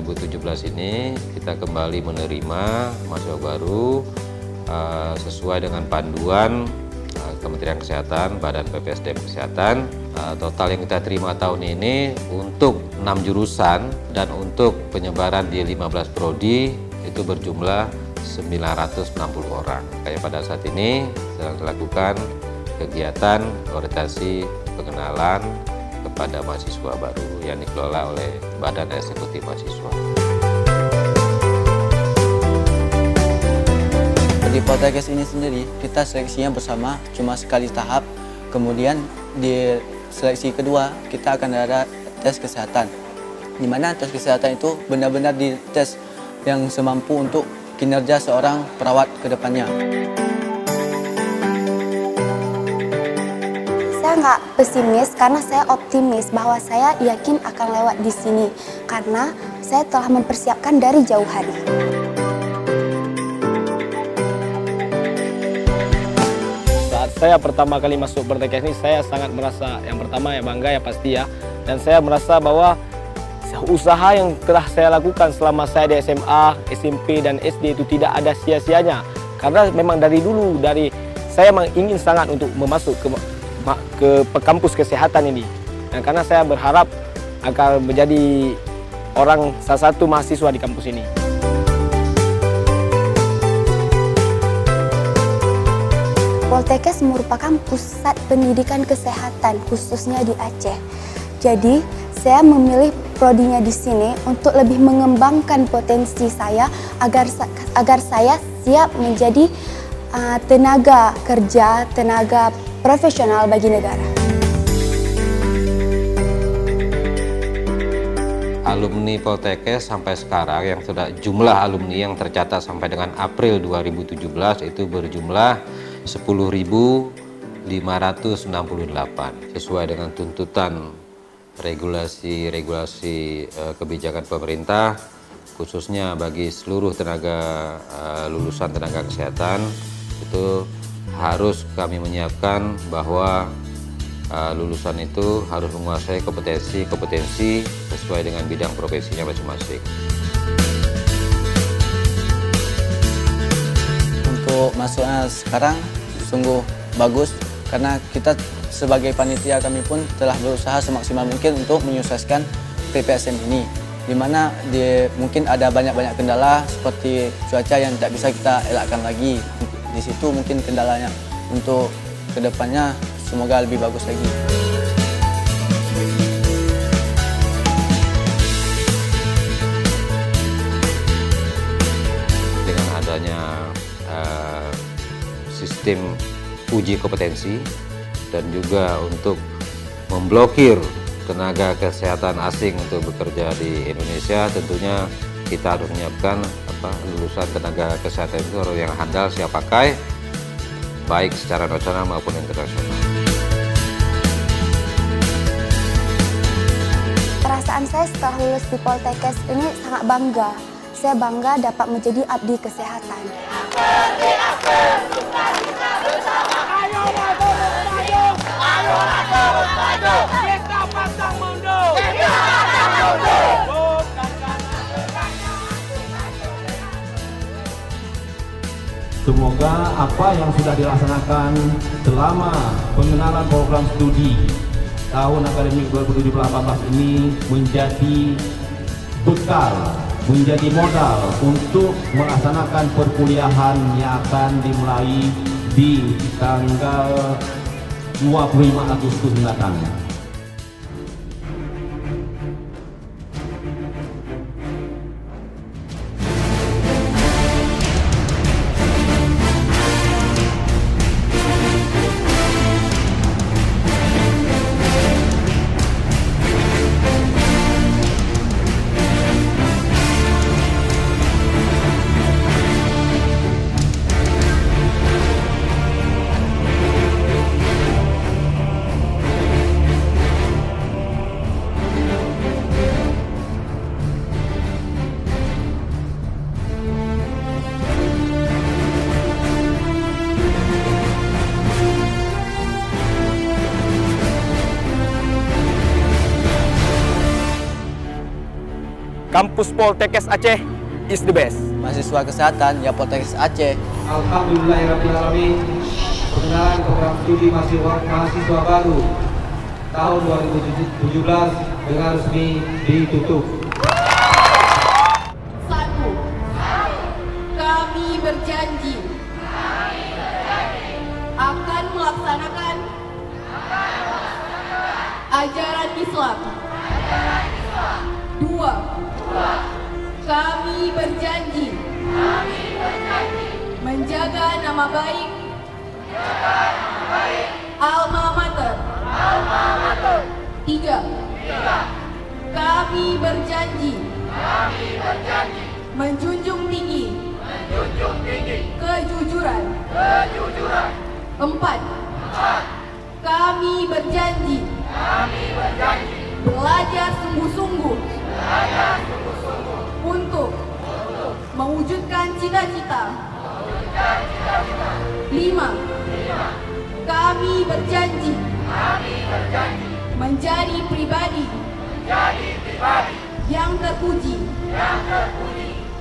2017 ini kita kembali menerima mahasiswa baru sesuai dengan panduan Kementerian Kesehatan, Badan PPSDM Kesehatan. Total yang kita terima tahun ini untuk 6 jurusan dan untuk penyebaran di 15 prodi itu berjumlah 960 orang. Kayak pada saat ini sedang dilakukan kegiatan orientasi pengenalan kepada mahasiswa baru yang dikelola oleh Badan Eksekutif Mahasiswa. Di Poltekkes ini sendiri kita seleksinya bersama cuma sekali tahap, kemudian di seleksi kedua kita akan ada tes kesehatan, di mana tes kesehatan itu benar-benar dites yang semampu untuk kinerja seorang perawat ke depannya. Saya nggak pesimis karena saya optimis bahwa saya yakin akan lewat di sini karena saya telah mempersiapkan dari jauh hari. Saya pertama kali masuk Poltekkes ini, saya sangat merasa yang pertama ya bangga ya pasti ya. Dan saya merasa bahwa usaha yang telah saya lakukan selama saya di SMA, SMP, dan SD itu tidak ada sia-sianya. Karena memang dari dulu, saya memang ingin sangat untuk memasuk ke kampus kesehatan ini. Dan karena saya berharap akan menjadi salah satu mahasiswa di kampus ini. Poltekkes merupakan pusat pendidikan kesehatan khususnya di Aceh. Jadi, saya memilih prodinya di sini untuk lebih mengembangkan potensi saya agar saya siap menjadi tenaga kerja, tenaga profesional bagi negara. Alumni Poltekkes sampai sekarang yang sudah jumlah alumni yang tercatat sampai dengan April 2017 itu berjumlah 10.568 sesuai dengan tuntutan regulasi kebijakan pemerintah, khususnya bagi seluruh lulusan tenaga kesehatan itu harus kami menyiapkan bahwa lulusan itu harus menguasai kompetensi sesuai dengan bidang profesinya masing-masing. Untuk masuknya sekarang sungguh bagus karena kita sebagai panitia kami pun telah berusaha semaksimal mungkin untuk menyukseskan PPSM ini, di mana mungkin ada banyak kendala seperti cuaca yang tidak bisa kita elakkan lagi. Di situ mungkin kendalanya. Untuk kedepannya semoga lebih bagus lagi. Dengan adanya sistem uji kompetensi dan juga untuk memblokir tenaga kesehatan asing untuk bekerja di Indonesia, tentunya kita harus menyiapkan lulusan tenaga kesehatan itu harus yang handal, siap pakai, baik secara nasional maupun internasional. Perasaan saya setelah lulus di Poltekkes ini sangat bangga. Saya bangga dapat menjadi abdi kesehatan. Semoga apa yang sudah dilaksanakan selama pengenalan program studi tahun akademik 2017-18 ini menjadi bekal, menjadi modal untuk melaksanakan perkuliahan yang akan dimulai di tanggal 25 Agustus mendatang. kampus Poltekkes Aceh is the best. Mahasiswa kesehatan ya Poltekkes Aceh. Alhamdulillahirrahmanirrahim. Perkenalan program studi mahasiswa baru tahun 2017 dengan resmi ditutup. 1. Kami berjanji akan melaksanakan ajaran Islam. 2. Kami berjanji menjaga nama baik alma mater. 3. Kami berjanji menjunjung tinggi kejujuran. 4. Kami berjanji belajar sungguh-sungguh untuk mewujudkan cita-cita. 5. Kami berjanji menjadi pribadi yang terpuji.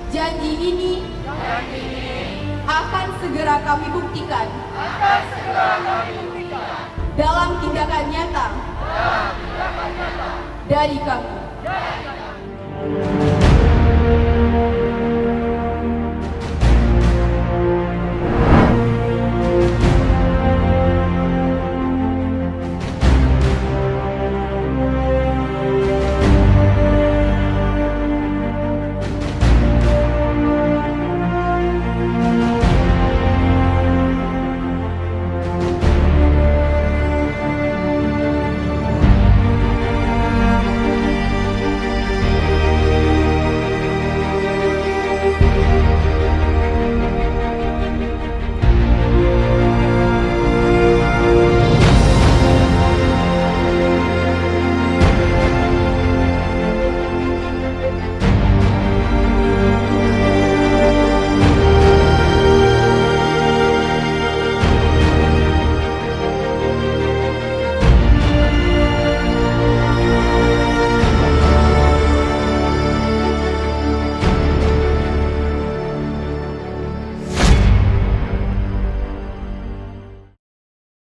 Janji ini akan segera kami buktikan dalam tindakan nyata dari kami.